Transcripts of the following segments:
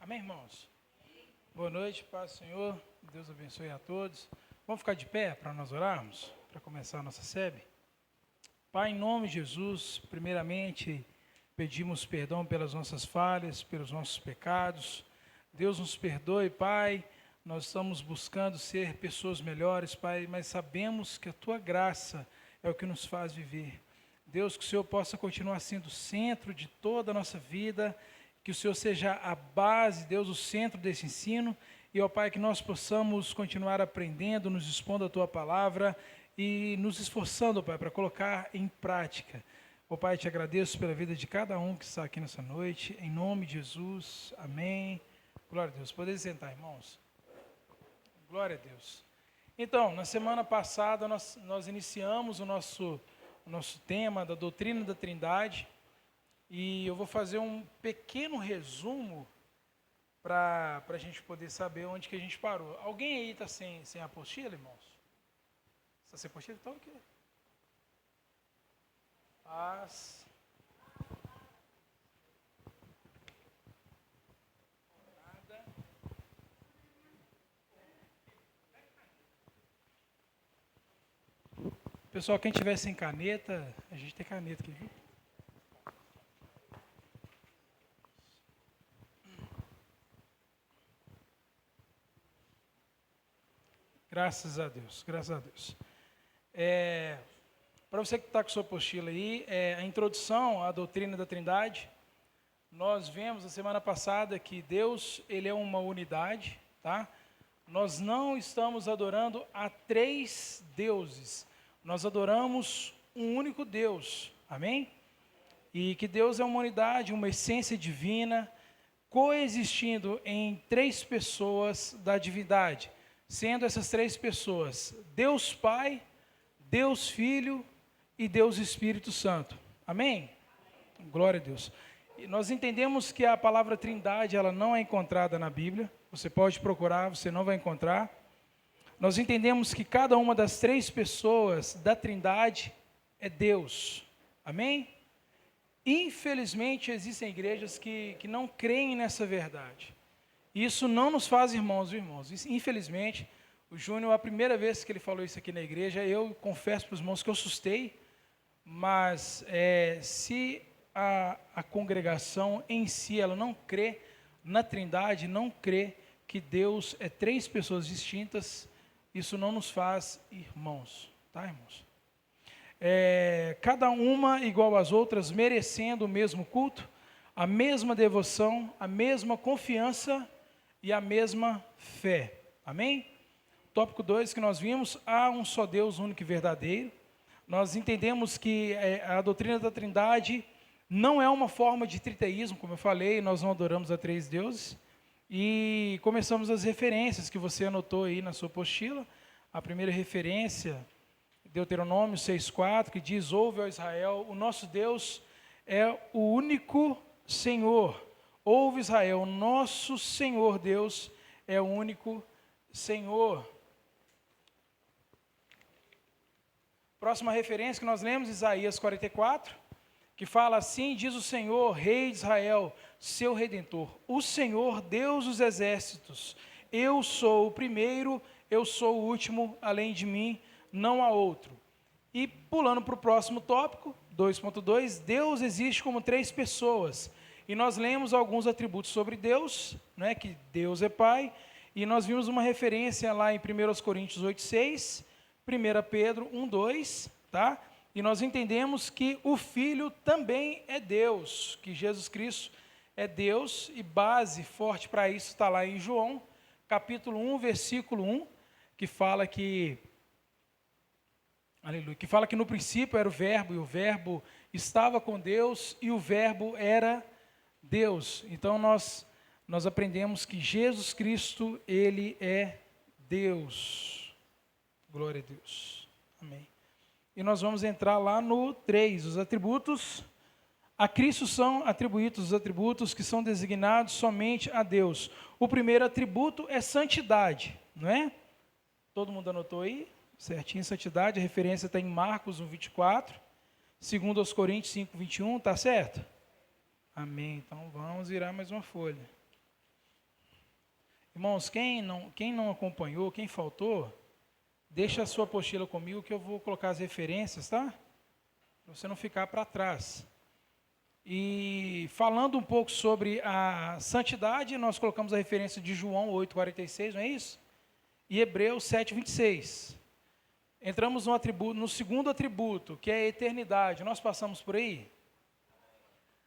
Amém, irmãos? Boa noite, paz do Senhor. Deus abençoe a todos. Vamos ficar de pé para nós orarmos, para começar a nossa SEB? Pai, em nome de Jesus, primeiramente, pedimos perdão pelas nossas falhas, pelos nossos pecados. Deus nos perdoe, Pai. Nós estamos buscando ser pessoas melhores, Pai, mas sabemos que a Tua graça é o que nos faz viver. Deus, que o Senhor possa continuar sendo o centro de toda a nossa vida, que o Senhor seja a base, Deus, o centro desse ensino, e, ó Pai, que nós possamos continuar aprendendo, nos expondo a Tua palavra e nos esforçando, ó Pai, para colocar em prática. Ó Pai, te agradeço pela vida de cada um que está aqui nessa noite, em nome de Jesus, amém. Glória a Deus. Podem sentar, irmãos. Glória a Deus. Então, na semana passada, nós iniciamos o nosso tema da doutrina da Trindade, e eu vou fazer um pequeno resumo para a gente poder saber onde que a gente parou. Alguém aí está sem apostila, irmãos? Está sem apostila? Então, o quê? Paz. Nada. Pessoal, quem tiver sem caneta, a gente tem caneta aqui, viu? Graças a Deus, graças a Deus. Para você que está com sua apostila aí, a introdução à doutrina da Trindade, nós vemos na semana passada que Deus, Ele é uma unidade, tá? Nós não estamos adorando a três deuses, nós adoramos um único Deus, amém? E que Deus é uma unidade, uma essência divina, coexistindo em três pessoas da divindade, sendo essas três pessoas Deus Pai, Deus Filho e Deus Espírito Santo. Amém? Glória a Deus. E nós entendemos que a palavra Trindade, ela não é encontrada na Bíblia. Você pode procurar, você não vai encontrar. Nós entendemos que cada uma das três pessoas da Trindade é Deus. Amém? Infelizmente, existem igrejas que não creem nessa verdade. Isso não nos faz irmãos. Infelizmente, o Júnior, a primeira vez que ele falou isso aqui na igreja, eu confesso para os irmãos que eu assustei, mas se a congregação em si, ela não crê na Trindade, não crê que Deus é três pessoas distintas, isso não nos faz irmãos, tá, irmãos? Cada uma igual às outras, merecendo o mesmo culto, a mesma devoção, a mesma confiança e a mesma fé. Amém? Tópico 2 que nós vimos, há um só Deus único e verdadeiro. Nós entendemos que a doutrina da Trindade não é uma forma de triteísmo, como eu falei, nós não adoramos a três deuses. E começamos as referências que você anotou aí na sua apostila. A primeira referência, Deuteronômio 6,4, que diz: ouve, ó Israel, o nosso Deus é o único Senhor. Ouve, Israel, nosso Senhor Deus é o único Senhor. Próxima referência que nós lemos, Isaías 44, que fala assim: diz o Senhor, Rei de Israel, seu Redentor, o Senhor, Deus dos exércitos, eu sou o primeiro, eu sou o último, além de mim não há outro. E pulando para o próximo tópico, 2.2, Deus existe como três pessoas. E nós lemos alguns atributos sobre Deus, né, que Deus é Pai, e nós vimos uma referência lá em 1 Coríntios 8,6, 1 Pedro 1,2, tá? E nós entendemos que o Filho também é Deus, que Jesus Cristo é Deus, e base forte para isso está lá em João, capítulo 1, versículo 1, que fala que, aleluia, que fala que no princípio era o Verbo, e o Verbo estava com Deus, e o Verbo era Deus. Então nós aprendemos que Jesus Cristo, Ele é Deus. Glória a Deus. Amém. E nós vamos entrar lá no 3, os atributos. A Cristo são atribuídos os atributos que são designados somente a Deus. O primeiro atributo é santidade, não é? Todo mundo anotou aí? Certinho, santidade, a referência está em Marcos 1,24, segundo aos Coríntios 5,21, tá certo? Amém, então vamos virar mais uma folha. Irmãos, quem não acompanhou, quem faltou, deixa a sua apostila comigo que eu vou colocar as referências, tá? Para você não ficar para trás. E falando um pouco sobre a santidade, nós colocamos a referência de João 8,46, não é isso? E Hebreus 7,26. Entramos no segundo atributo, que é a eternidade. Nós passamos por aí?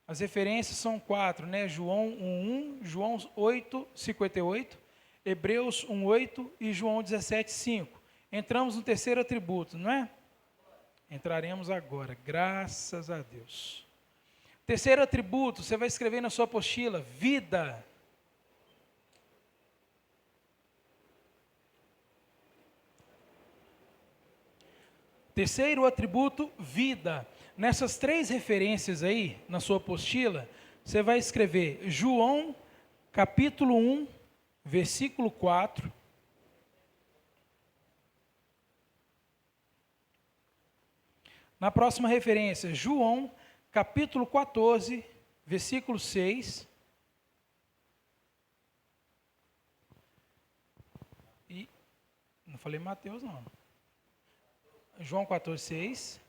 As referências são 4, né? João 1:1, João 8:58, Hebreus 1:8 e João 17:5. Entramos no terceiro atributo, não é? Entraremos agora, graças a Deus. Terceiro atributo, você vai escrever na sua apostila, vida. Terceiro atributo, vida. Nessas 3 referências aí, na sua apostila, você vai escrever João, capítulo 1, versículo 4. Na próxima referência, João, capítulo 14, versículo 6. E, não falei Mateus, não. João 14, 6.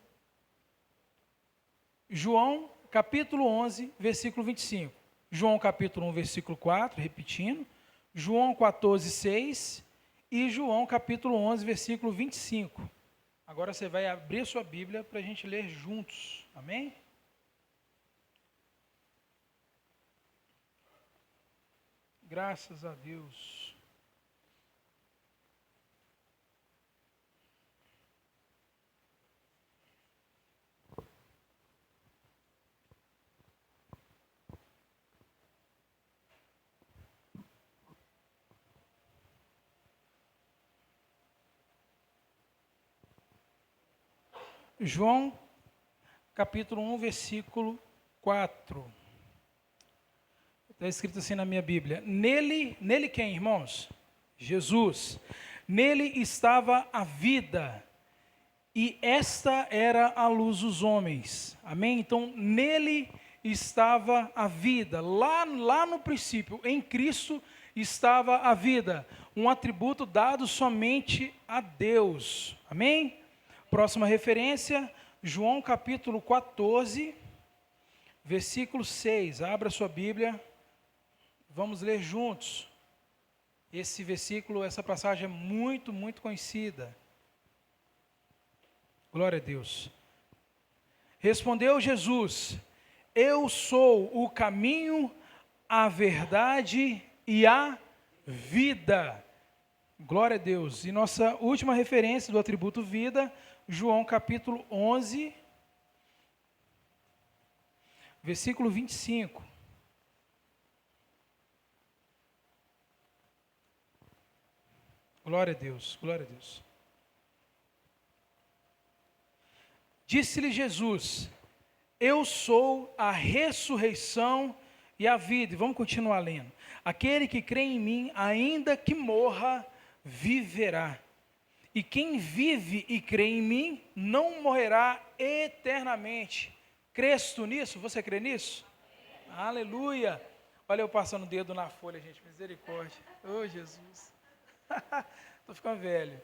João, capítulo 11, versículo 25. João, capítulo 1, versículo 4, repetindo. João 14, 6. E João, capítulo 11, versículo 25. Agora você vai abrir a sua Bíblia para a gente ler juntos. Amém? Graças a Deus. João, capítulo 1, versículo 4. Está escrito assim na minha Bíblia. Nele quem, irmãos? Jesus. Nele estava a vida, e esta era a luz dos homens. Amém? Então, nele estava a vida. Lá no princípio, em Cristo, estava a vida. Um atributo dado somente a Deus. Amém? Próxima referência, João capítulo 14, versículo 6. Abra sua Bíblia, vamos ler juntos. Esse versículo, essa passagem é muito, muito conhecida. Glória a Deus. Respondeu Jesus: eu sou o caminho, a verdade e a vida. Glória a Deus. E nossa última referência do atributo vida, João capítulo 11, versículo 25. Glória a Deus, glória a Deus. Disse-lhe Jesus: eu sou a ressurreição e a vida. E vamos continuar lendo. Aquele que crê em mim, ainda que morra, viverá. E quem vive e crê em mim, não morrerá eternamente. Crês tu nisso? Você crê nisso? Aleluia. Olha eu passando o dedo na folha, gente. Misericórdia. Oh, Jesus. Estou ficando velho.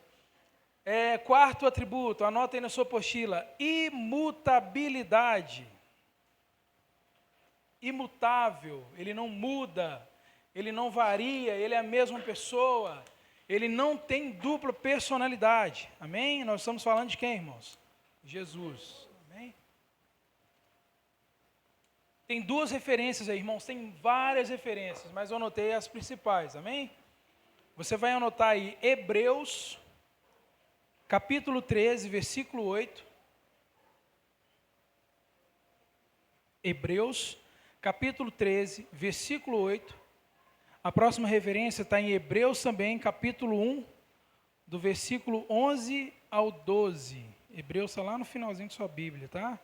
Quarto atributo, anota aí na sua apostila. Imutabilidade. Imutável. Ele não muda. Ele não varia. Ele é a mesma pessoa. Ele não tem dupla personalidade. Amém? Nós estamos falando de quem, irmãos? Jesus. Amém? Tem 2 referências aí, irmãos. Tem várias referências, mas eu anotei as principais. Amém? Você vai anotar aí Hebreus, capítulo 13, versículo 8. Hebreus, capítulo 13, versículo 8. A próxima referência está em Hebreus também, capítulo 1, do versículo 11 ao 12. Hebreus está lá no finalzinho de sua Bíblia, tá?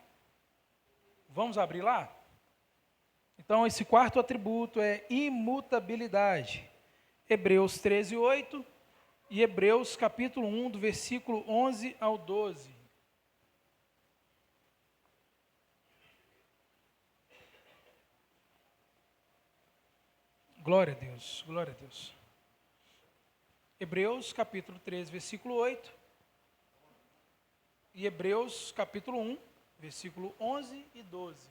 Vamos abrir lá? Então, esse quarto atributo é imutabilidade. Hebreus 13, 8 e Hebreus capítulo 1, do versículo 11 ao 12. Glória a Deus, glória a Deus. Hebreus capítulo 13, versículo 8, e Hebreus capítulo 1, versículo 11 e 12.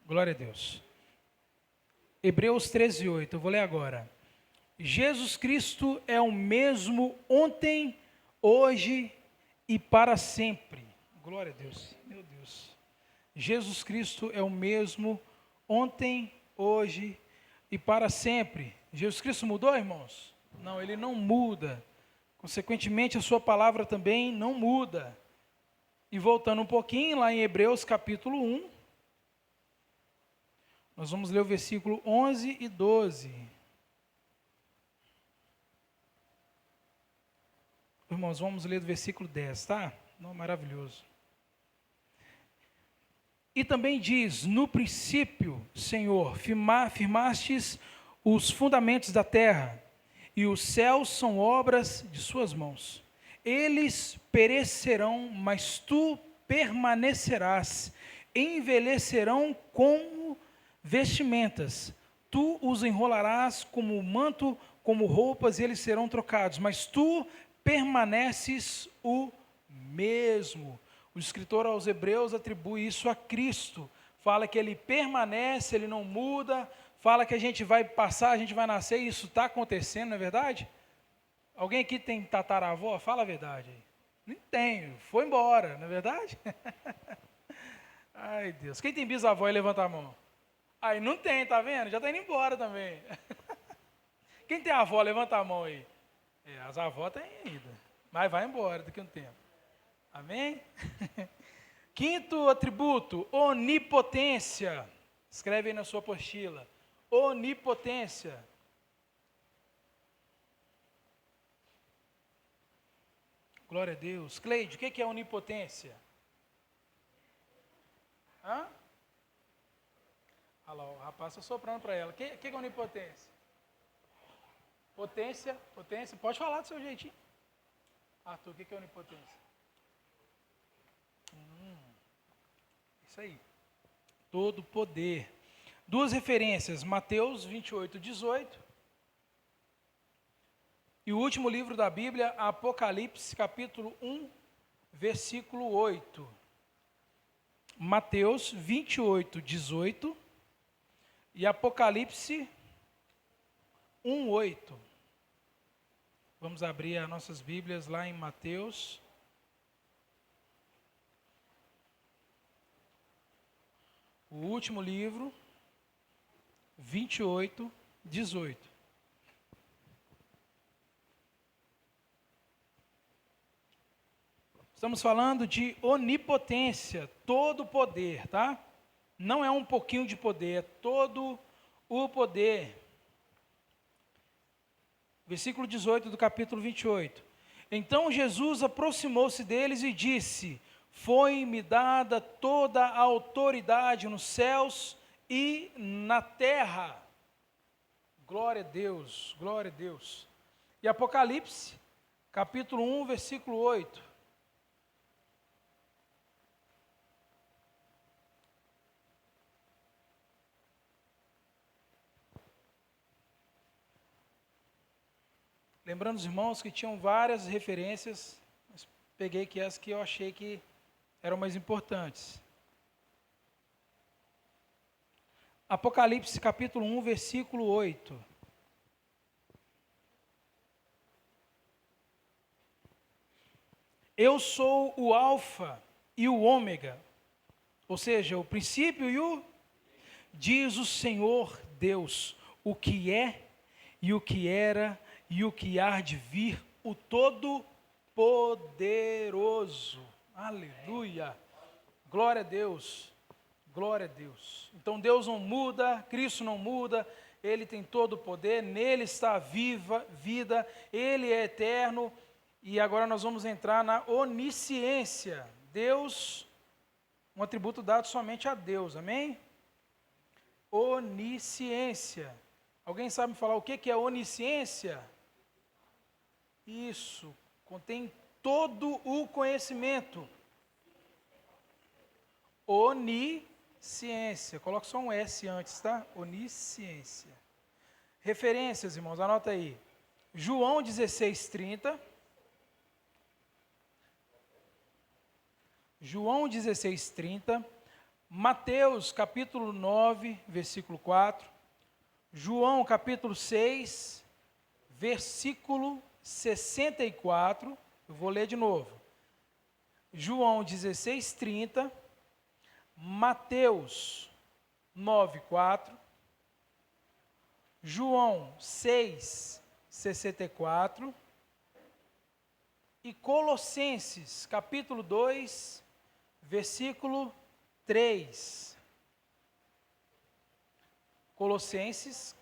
Glória a Deus. Hebreus 13, 8, eu vou ler agora. Jesus Cristo é o mesmo ontem, hoje e para sempre. Glória a Deus, meu Deus. Jesus Cristo é o mesmo ontem, hoje e para sempre. Jesus Cristo mudou, irmãos? Não, ele não muda. Consequentemente, a sua palavra também não muda. E voltando um pouquinho, lá em Hebreus capítulo 1, nós vamos ler o versículo 11 e 12. Irmãos, vamos ler do versículo 10, tá? Não, maravilhoso. E também diz, no princípio, Senhor, firmastes os fundamentos da terra, e os céus são obras de suas mãos. Eles perecerão, mas tu permanecerás, envelhecerão como vestimentas. Tu os enrolarás como manto, como roupas, e eles serão trocados, mas tu permaneces o mesmo. O escritor aos Hebreus atribui isso a Cristo. Fala que ele permanece, ele não muda. Fala que a gente vai passar, a gente vai nascer, e isso está acontecendo, não é verdade? Alguém aqui tem tataravó? Fala a verdade aí. Nem tenho, foi embora, não é verdade? Ai, Deus. Quem tem bisavó aí, levanta a mão. Aí não tem, tá vendo? Já está indo embora também. Quem tem avó, levanta a mão aí. As avós têm ainda, mas vai embora daqui a um tempo. Amém? Quinto atributo, onipotência. Escreve aí na sua apostila. Onipotência. Glória a Deus. Cleide, o que é onipotência? Hã? Olha lá, o rapaz está soprando para ela. O que é onipotência? Potência, pode falar do seu jeitinho. Arthur, o que é onipotência? Isso aí. Todo poder. Duas referências, Mateus 28, 18. E o último livro da Bíblia, Apocalipse, capítulo 1, versículo 8. Mateus 28, 18. E Apocalipse 1, 8. Vamos abrir as nossas Bíblias lá em Mateus. O último livro, 28, 18. Estamos falando de onipotência, todo poder, tá? Não é um pouquinho de poder, é todo o poder. Versículo 18 do capítulo 28. Então Jesus aproximou-se deles e disse: foi-me dada toda a autoridade nos céus e na terra. Glória a Deus, glória a Deus. E Apocalipse, capítulo 1, versículo 8. Lembrando os irmãos que tinham várias referências, mas peguei aqui as que eu achei que eram mais importantes. Apocalipse capítulo 1, versículo 8. Eu sou o alfa e o ômega, ou seja, o princípio e o... Diz o Senhor Deus, o que é e o que era e o que há de vir, o Todo-Poderoso. Aleluia! Glória a Deus! Glória a Deus. Então Deus não muda, Cristo não muda, Ele tem todo o poder, nele está a vida, Ele é eterno. E agora nós vamos entrar na onisciência. Deus, um atributo dado somente a Deus, amém? Onisciência. Alguém sabe me falar o que é onisciência? Isso, contém todo o conhecimento. Onisciência. Coloca só um S antes, tá? Onisciência. Referências, irmãos, anota aí. João 16:30. João 16:30. Mateus capítulo 9, versículo 4. João capítulo 6, versículo 64. Eu vou ler de novo. João 16:30. Mateus 9, 4. João 6, 64. E Colossenses capítulo 2, versículo 3. Colossenses,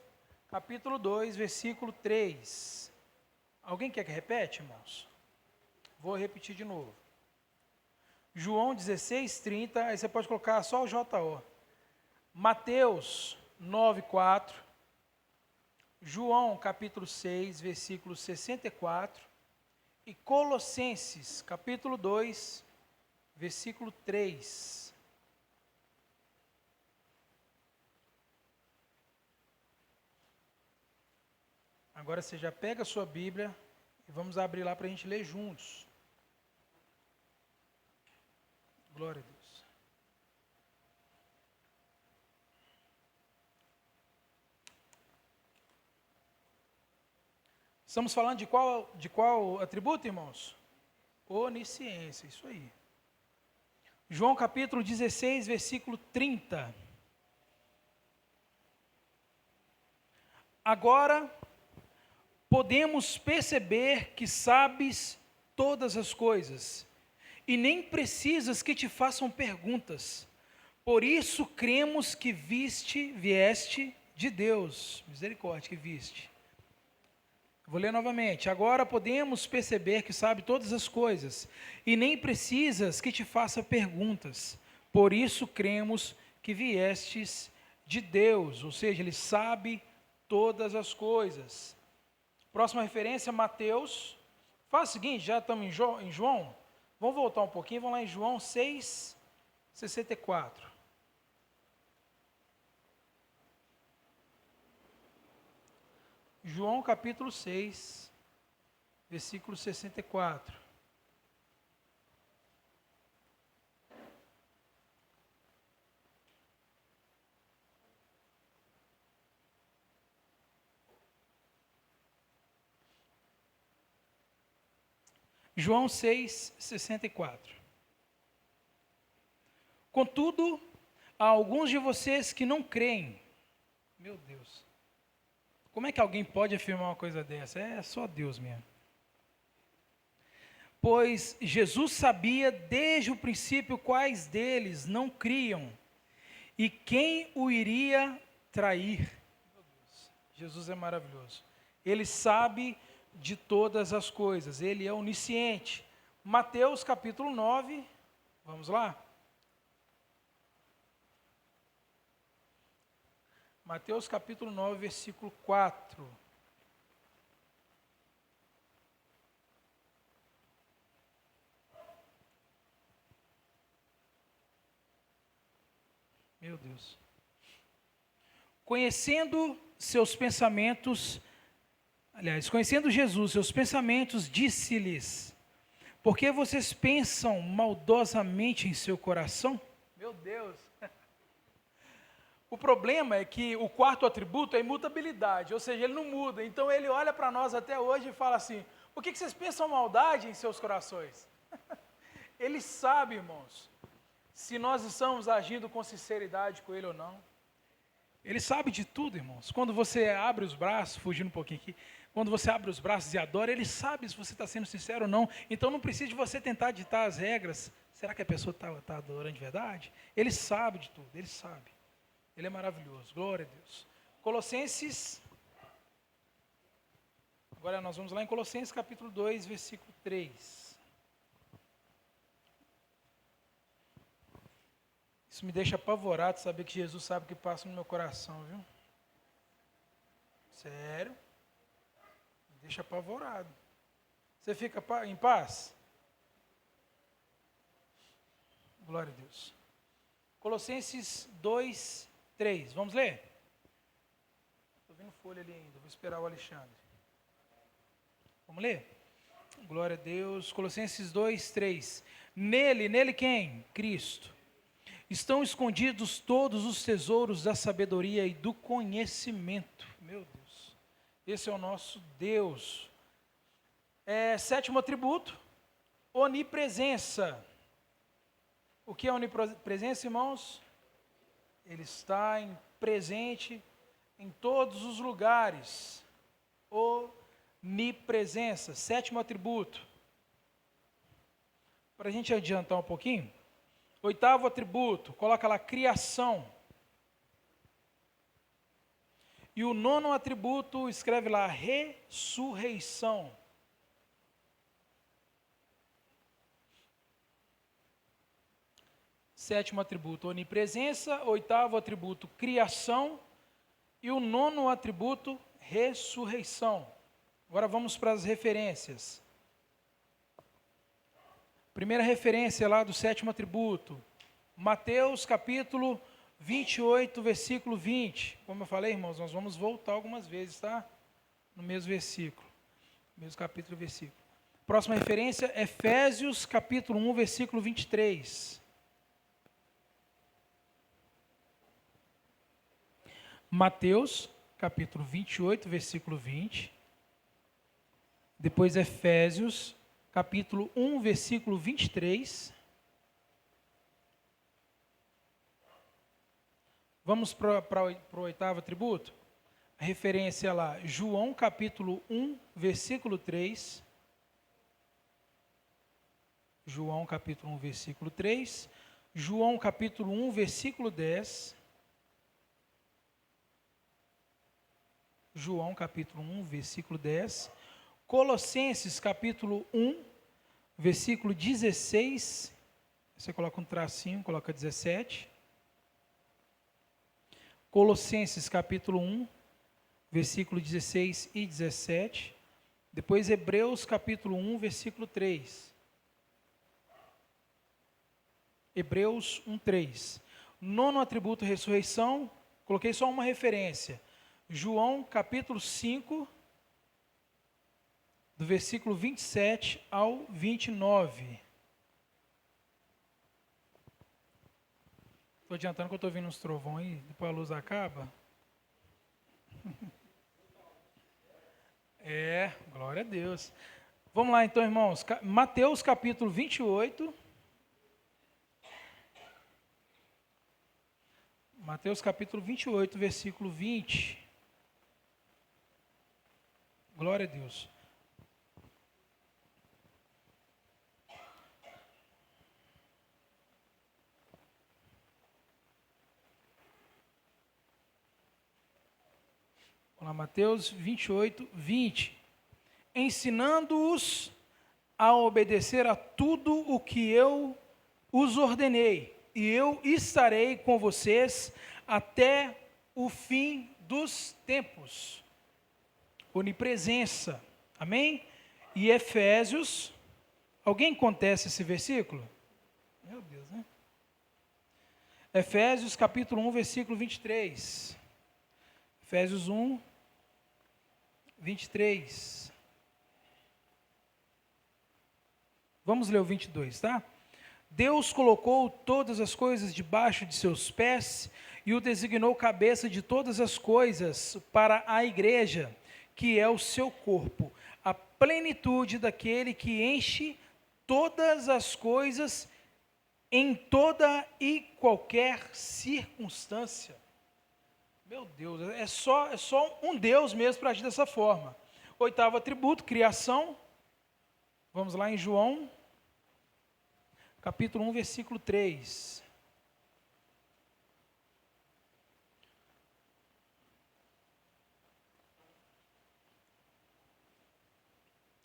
capítulo 2, versículo 3. Alguém quer que repete, irmãos? Vou repetir de novo. João 16:30, aí você pode colocar só o JO. Mateus 9, 4. João, capítulo 6, versículo 64. E Colossenses, capítulo 2, versículo 3. Agora você já pega a sua Bíblia e vamos abrir lá para a gente ler juntos. Glória a Deus. Estamos falando de qual atributo, irmãos? Onisciência, isso aí. João capítulo 16, versículo 30. Agora podemos perceber que sabes todas as coisas, e nem precisas que te façam perguntas. Por isso cremos que vieste de Deus. Misericórdia, que viste. Vou ler novamente. Agora podemos perceber que sabe todas as coisas, e nem precisas que te faça perguntas. Por isso cremos que viestes de Deus, ou seja, Ele sabe todas as coisas. Próxima referência, Mateus. Faz o seguinte, já estamos em João. Vamos voltar um pouquinho, vamos lá em João 6, 64. João capítulo 6, versículo 64. João 6, 64. Contudo, há alguns de vocês que não creem. Meu Deus. Como é que alguém pode afirmar uma coisa dessa? É só Deus mesmo. Pois Jesus sabia desde o princípio quais deles não criam e quem o iria trair. Meu Deus, Jesus é maravilhoso. Ele sabe de todas as coisas, ele é onisciente. Mateus capítulo 9, vamos lá? Mateus capítulo 9, versículo 4. Meu Deus. Conhecendo Jesus, seus pensamentos, disse-lhes: por que vocês pensam maldosamente em seu coração? Meu Deus. O problema é que o quarto atributo é a imutabilidade, ou seja, ele não muda. Então ele olha para nós até hoje e fala assim: por que vocês pensam maldade em seus corações? Ele sabe, irmãos, se nós estamos agindo com sinceridade com ele ou não. Ele sabe de tudo, irmãos. Quando você abre os braços, fugindo um pouquinho aqui, quando você abre os braços e adora, ele sabe se você está sendo sincero ou não. Então não precisa de você tentar ditar as regras. Será que a pessoa está adorando de verdade? Ele sabe de tudo, ele sabe. Ele é maravilhoso, glória a Deus. Colossenses, agora nós vamos lá em Colossenses capítulo 2, versículo 3. Isso me deixa apavorado saber que Jesus sabe o que passa no meu coração, viu? Sério? Me deixa apavorado. Você fica em paz? Glória a Deus. Colossenses 2, 3. Vamos ler? Estou vendo folha ali ainda, vou esperar o Alexandre. Vamos ler? Glória a Deus. Colossenses 2, 3. Nele quem? Cristo. Estão escondidos todos os tesouros da sabedoria e do conhecimento. Meu Deus. Esse é o nosso Deus. Sétimo atributo, onipresença. O que é onipresença, irmãos? Ele está presente em todos os lugares. Onipresença. Sétimo atributo. Para a gente adiantar um pouquinho. Oitavo atributo, coloca lá, criação. E o nono atributo, escreve lá, ressurreição. Sétimo atributo, onipresença. Oitavo atributo, criação. E o nono atributo, ressurreição. Agora vamos para as referências. Primeira referência lá do sétimo atributo, Mateus capítulo 28, versículo 20. Como eu falei, irmãos, nós vamos voltar algumas vezes, tá? No mesmo versículo, mesmo capítulo e versículo. Próxima referência, Efésios capítulo 1, versículo 23. Mateus capítulo 28, versículo 20. Depois Efésios capítulo 1, versículo 23. Vamos para o oitavo atributo? A referência lá, João capítulo 1, versículo 3. João capítulo 1, versículo 3. João capítulo 1, versículo 10. João capítulo 1, versículo 10. Colossenses capítulo 1, versículo 16, você coloca um tracinho, coloca 17. Colossenses capítulo 1, versículo 16 e 17. Depois Hebreus capítulo 1, versículo 3. Hebreus 1, 3. Nono atributo, ressurreição, coloquei só uma referência. João capítulo 5, do versículo 27 ao 29. Estou adiantando que eu estou vendo uns trovões aí, depois a luz acaba. Glória a Deus. Vamos lá então, irmãos. Mateus capítulo 28. Mateus capítulo 28, versículo 20. Glória a Deus. Vamos lá, Mateus 28, 20. Ensinando-os a obedecer a tudo o que eu os ordenei, e eu estarei com vocês até o fim dos tempos. Onipresença. Amém? E Efésios. Alguém contesta esse versículo? Meu Deus, né? Efésios capítulo 1, versículo 23. Efésios 1, 23. Vamos ler o 22, tá? Deus colocou todas as coisas debaixo de seus pés e o designou cabeça de todas as coisas para a igreja, que é o seu corpo, a plenitude daquele que enche todas as coisas em toda e qualquer circunstância. Meu Deus, é só um Deus mesmo para agir dessa forma. Oitavo atributo, criação. Vamos lá em João, capítulo 1, versículo 3.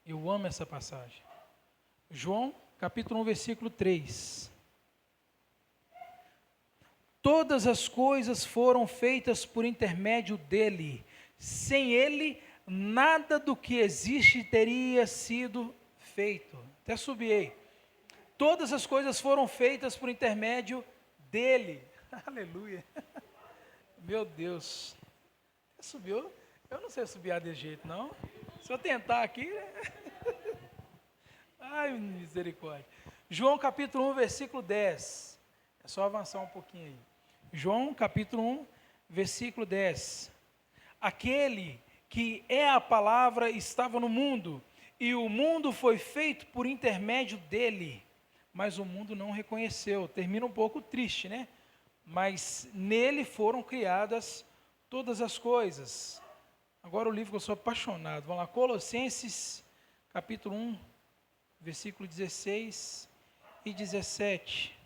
Eu amo essa passagem. João, capítulo 1, versículo 3. Todas as coisas foram feitas por intermédio dele. Sem ele, nada do que existe teria sido feito. Até subi aí. Todas as coisas foram feitas por intermédio dele. Aleluia. Meu Deus. Subiu? Eu não sei subir desse jeito, não. Se eu tentar aqui, né? Ai, misericórdia. João capítulo 1, versículo 10. É só avançar um pouquinho aí. João capítulo 1, versículo 10. Aquele que é a palavra estava no mundo, e o mundo foi feito por intermédio dele, mas o mundo não reconheceu. Termina um pouco triste, né? Mas nele foram criadas todas as coisas. Agora o livro que eu sou apaixonado. Vamos lá, Colossenses capítulo 1, versículo 16 e 17.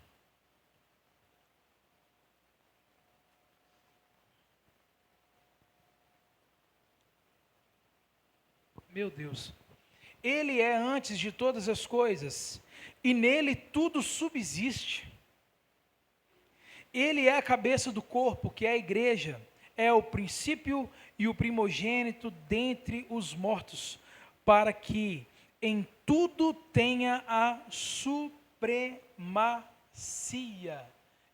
Meu Deus. Ele é antes de todas as coisas, e nele tudo subsiste. Ele é a cabeça do corpo, que é a igreja, é o princípio e o primogênito dentre os mortos, para que em tudo tenha a supremacia.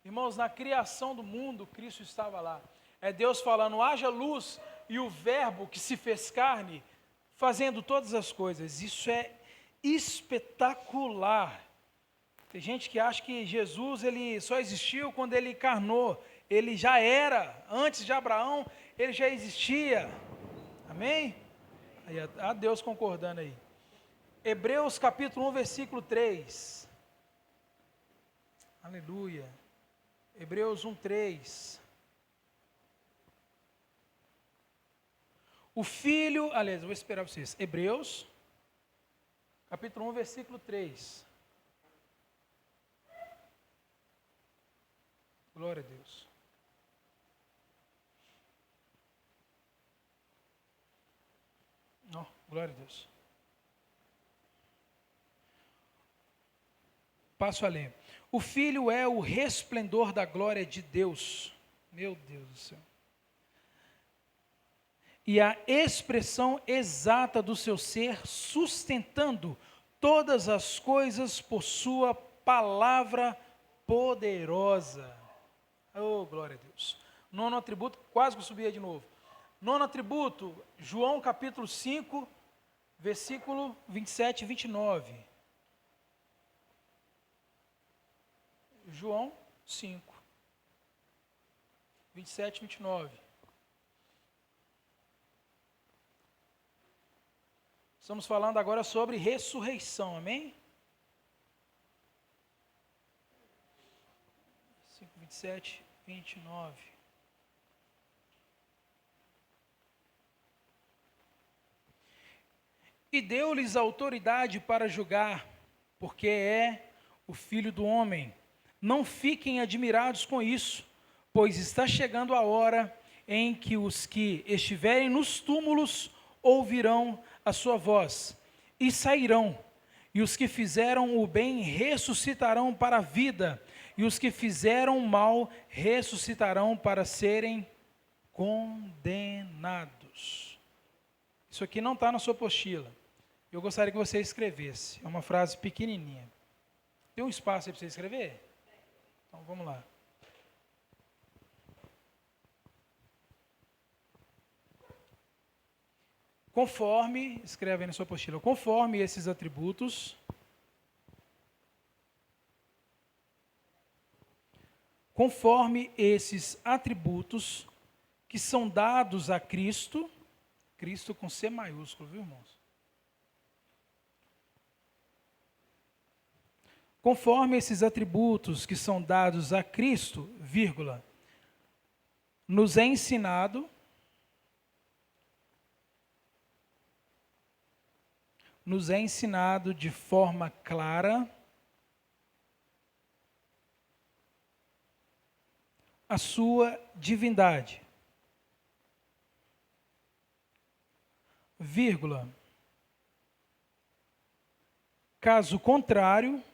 Irmãos, na criação do mundo, Cristo estava lá. É Deus falando, haja luz, e o verbo que se fez carne, fazendo todas as coisas. Isso é espetacular. Tem gente que acha que Jesus ele só existiu quando ele encarnou. Ele já era, antes de Abraão, ele já existia. Amém? Aí, a Deus concordando aí. Hebreus capítulo 1, versículo 3. Aleluia. Hebreus 1, 3. O filho, aliás, eu vou esperar vocês. Hebreus capítulo 1, versículo 3. Glória a Deus. Não, glória a Deus. Passo a ler. O Filho é o resplendor da glória de Deus. Meu Deus do céu. E a expressão exata do seu ser, sustentando todas as coisas por sua palavra poderosa. Oh, glória a Deus. Nono atributo, quase que eu subia de novo. Nono atributo, João capítulo 5, versículo 27 e 29. João 5, 27 e 29. Estamos falando agora sobre ressurreição, amém? 5, 27, 29. E deu-lhes autoridade para julgar, porque é o Filho do Homem. Não fiquem admirados com isso, pois está chegando a hora em que os que estiverem nos túmulos ouvirão a sua voz e sairão, e os que fizeram o bem ressuscitarão para a vida, e os que fizeram o mal ressuscitarão para serem condenados. Isso aqui não está na sua apostila. Eu gostaria que você escrevesse. É uma frase pequenininha. Tem um espaço aí para você escrever? Então vamos lá. Conforme, escreve aí na sua apostila, conforme esses atributos, que são dados a Cristo, Cristo com C maiúsculo, viu, irmãos? Conforme esses atributos que são dados a Cristo, vírgula, nos é ensinado de forma clara a sua divindade, vírgula, caso contrário,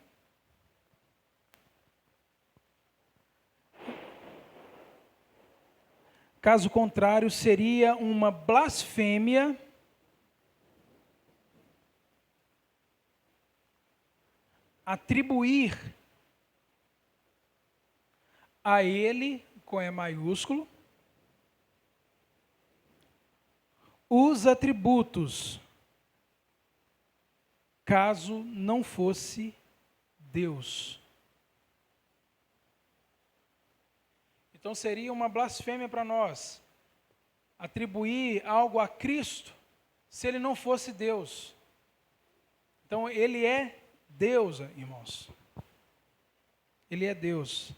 seria uma blasfêmia atribuir a ele, com E maiúsculo, os atributos, caso não fosse Deus. Então seria uma blasfêmia para nós atribuir algo a Cristo se ele não fosse Deus. Então ele é Deus, irmãos. Ele é Deus.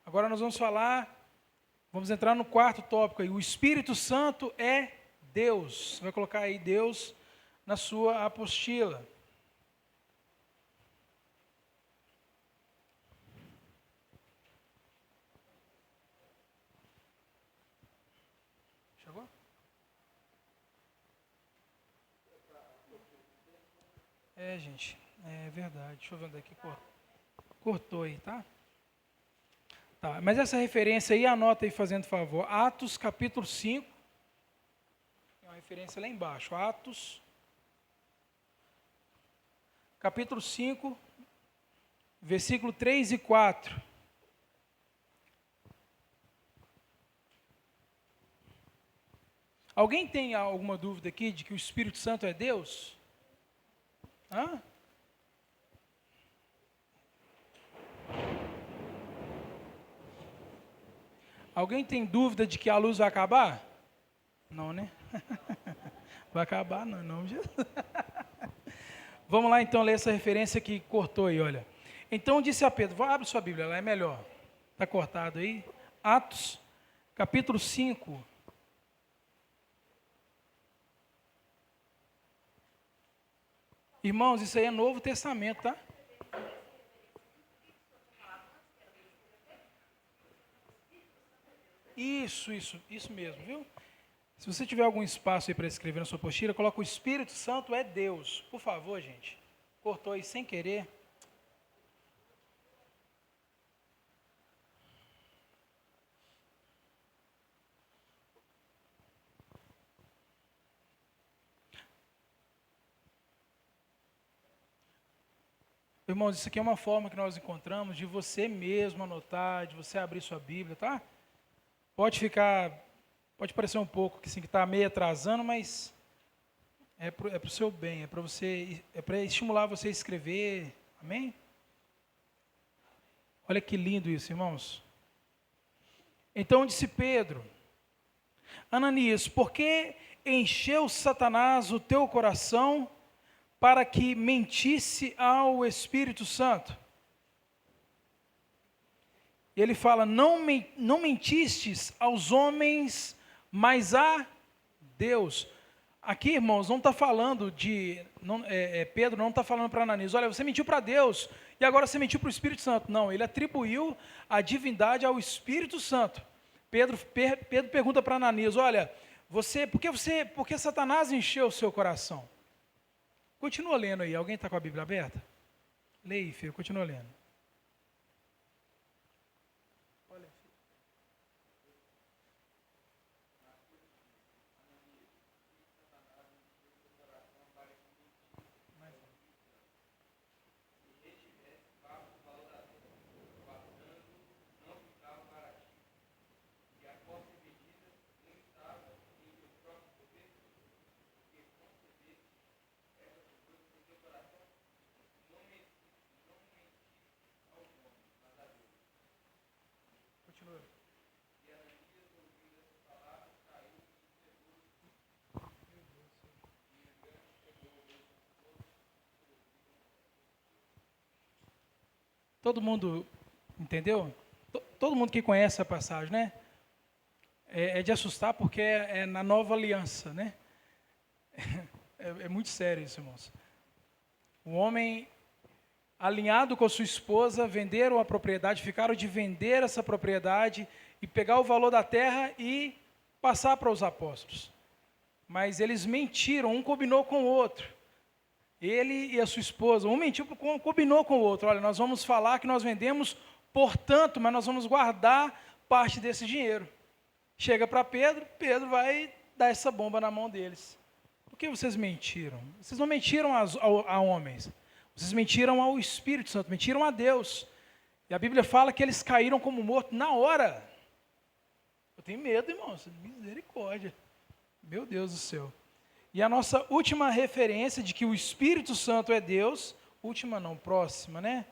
Agora nós vamos entrar no quarto tópico aí. O Espírito Santo é Deus. Você vai colocar aí Deus na sua apostila. Chegou? Gente, é verdade. Deixa eu ver onde é que cortou aí, tá? Tá, mas essa referência aí, anota aí fazendo favor. Atos capítulo 5. Tem uma referência lá embaixo. Atos capítulo 5, versículo 3 e 4. Alguém tem alguma dúvida aqui de que o Espírito Santo é Deus? Hã? Alguém tem dúvida de que a luz vai acabar? Não, né? Vai acabar, não, em nome de Jesus. Vamos lá então ler essa referência que cortou aí, olha. Então disse a Pedro, abre sua Bíblia, lá é melhor. Está cortado aí. Atos, capítulo 5. Irmãos, isso aí é Novo Testamento, tá? Isso mesmo, viu? Se você tiver algum espaço aí para escrever na sua apostila, coloca o Espírito Santo é Deus. Por favor, gente. Cortou aí sem querer. Irmãos, isso aqui é uma forma que nós encontramos de você mesmo anotar, de você abrir sua Bíblia, tá? Pode parecer um pouco que está meio atrasando, mas é para o seu bem, é para estimular você a escrever, amém? Olha que lindo isso, irmãos. Então disse Pedro, Ananias, por que encheu Satanás o teu coração para que mentisse ao Espírito Santo? E ele fala, não mentistes aos homens, mas a Deus. Aqui, irmãos, não está falando Pedro não está falando para Ananias, olha, você mentiu para Deus, e agora você mentiu para o Espírito Santo. Não, ele atribuiu a divindade ao Espírito Santo. Pedro pergunta para Ananias, olha, por que Satanás encheu o seu coração? Continua lendo aí, alguém está com a Bíblia aberta? Leia aí, filho, continua lendo. Todo mundo entendeu? Todo mundo que conhece a passagem, né? É de assustar porque é na nova aliança, né? É muito sério isso, irmãos. O homem alinhado com a sua esposa venderam a propriedade, ficaram de vender essa propriedade e pegar o valor da terra e passar para os apóstolos. Mas eles mentiram, um combinou com o outro. Ele e a sua esposa, um mentiu, combinou com o outro. Olha, nós vamos falar que nós vendemos por tanto, mas nós vamos guardar parte desse dinheiro. Chega para Pedro, Pedro vai dar essa bomba na mão deles. Por que vocês mentiram? Vocês não mentiram a homens. Vocês mentiram ao Espírito Santo, mentiram a Deus. E a Bíblia fala que eles caíram como mortos na hora. Eu tenho medo, irmãos. Misericórdia. Meu Deus do céu. E a nossa última referência de que o Espírito Santo é Deus, última não, próxima, né?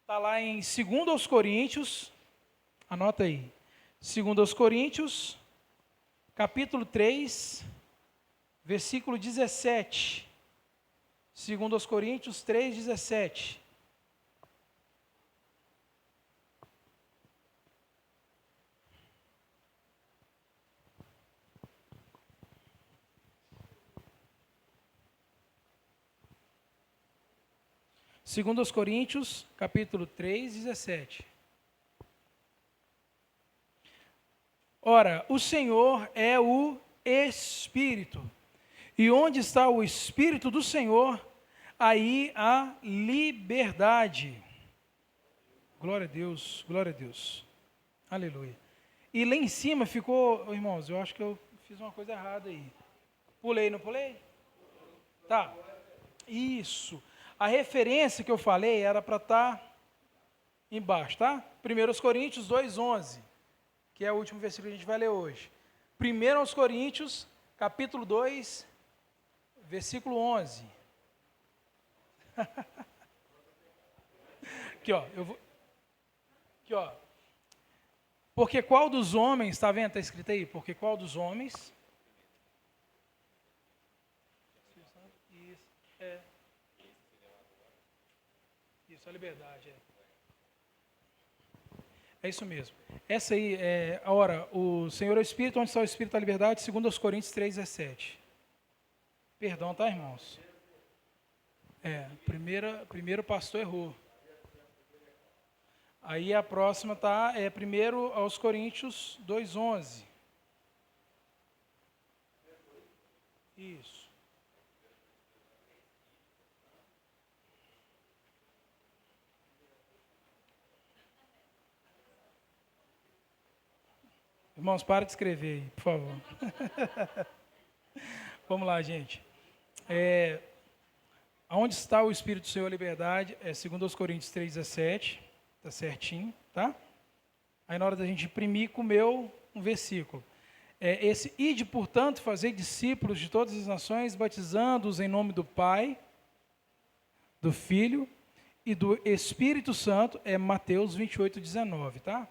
Está lá em 2 Coríntios, anota aí. 2 Coríntios, capítulo 3, versículo 17. 2 Coríntios 3, 17. Segundo aos Coríntios, capítulo 3, 17. Ora, o Senhor é o Espírito, e onde está o Espírito do Senhor, aí há liberdade. Glória a Deus, glória a Deus. Aleluia. E lá em cima ficou, irmãos, eu acho que eu fiz uma coisa errada aí. Pulei, não pulei? Tá. Isso. A referência que eu falei era para estar embaixo, tá? 1 Coríntios 2:11, que é o último versículo que a gente vai ler hoje. 1 Coríntios, capítulo 2, versículo 11. Aqui, ó, eu vou. Aqui, ó. Porque qual dos homens, está vendo? Está escrito aí? Porque qual dos homens? Isso, isso, a liberdade. É isso mesmo. Essa aí é, ora, o Senhor é o Espírito, onde está o Espírito da liberdade, segundo aos Coríntios 3:17. Perdão, tá, irmãos? Primeiro o pastor errou. Aí a próxima tá, 1 aos Coríntios 2:11. Isso. Irmãos, para de escrever aí, por favor. Vamos lá, gente. Aonde está o Espírito do Senhor, a liberdade? É 2 aos Coríntios 3:17. Tá certinho, tá? Aí na hora da gente imprimir, comeu um versículo. Esse, ide, portanto, fazer discípulos de todas as nações, batizando-os em nome do Pai, do Filho e do Espírito Santo, é Mateus 28:19, tá?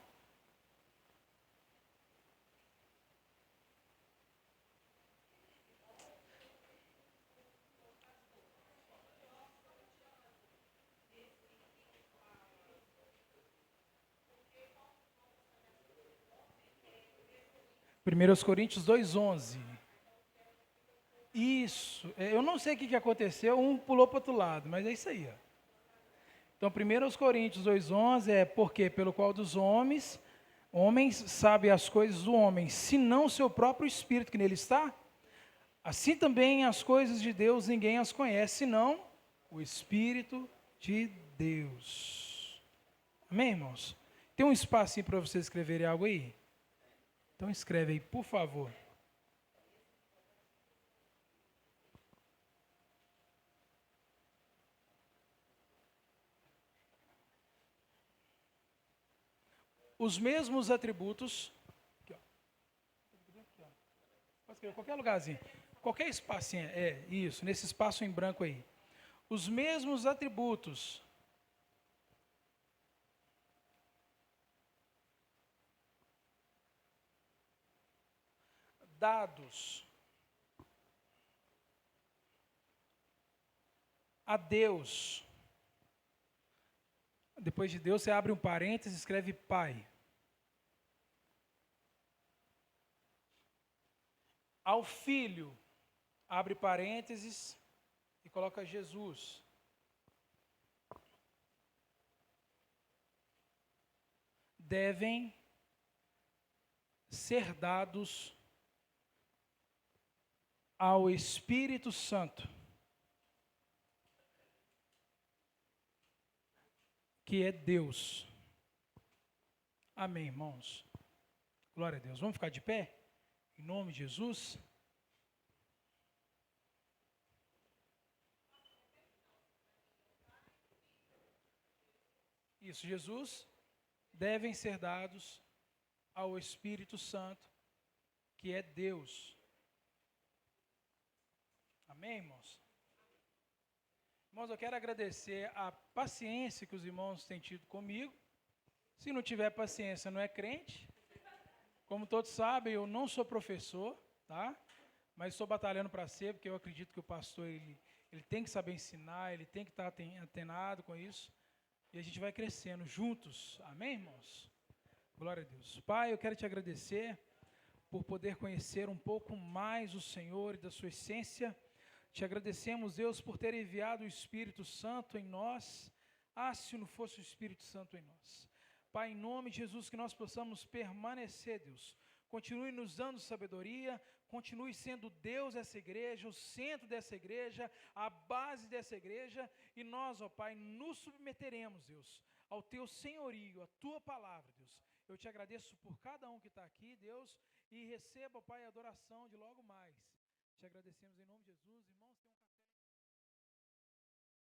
Primeiros Coríntios 2:11. Isso. Eu não sei o que aconteceu, um pulou para o outro lado, mas é isso aí. Ó. Então, 1 Coríntios 2:11 é porque pelo qual dos homens sabem as coisas do homem, senão o seu próprio espírito que nele está. Assim também as coisas de Deus ninguém as conhece, senão o Espírito de Deus. Amém, irmãos? Tem um espacinho para vocês escreverem algo aí? Então escreve aí, por favor. Os mesmos atributos. Aqui, ó. Pode escrever em qualquer lugarzinho. Qualquer espacinho. Isso, nesse espaço em branco aí. Os mesmos atributos. Dados a Deus. Depois de Deus, você abre um parênteses e escreve Pai. Ao Filho, abre parênteses e coloca Jesus. Devem ser dados ao Espírito Santo, que é Deus. Amém, irmãos? Glória a Deus. Vamos ficar de pé? Em nome de Jesus. Isso, Jesus, devem ser dados ao Espírito Santo, que é Deus. Amém, irmãos? Irmãos, eu quero agradecer a paciência que os irmãos têm tido comigo. Se não tiver paciência, não é crente. Como todos sabem, eu não sou professor, tá? Mas estou batalhando para ser, porque eu acredito que o pastor ele tem que saber ensinar, ele tem que estar antenado com isso. E a gente vai crescendo juntos. Amém, irmãos? Glória a Deus. Pai, eu quero te agradecer por poder conhecer um pouco mais o Senhor e da sua essência. Te agradecemos, Deus, por ter enviado o Espírito Santo em nós. Ah, se não fosse o Espírito Santo em nós. Pai, em nome de Jesus, que nós possamos permanecer, Deus. Continue nos dando sabedoria, continue sendo Deus dessa igreja, o centro dessa igreja, a base dessa igreja. E nós, ó Pai, nos submeteremos, Deus, ao Teu senhorio, à Tua palavra, Deus. Eu te agradeço por cada um que está aqui, Deus, e receba, ó Pai, a adoração de logo mais. Te agradecemos em nome de Jesus, irmãos.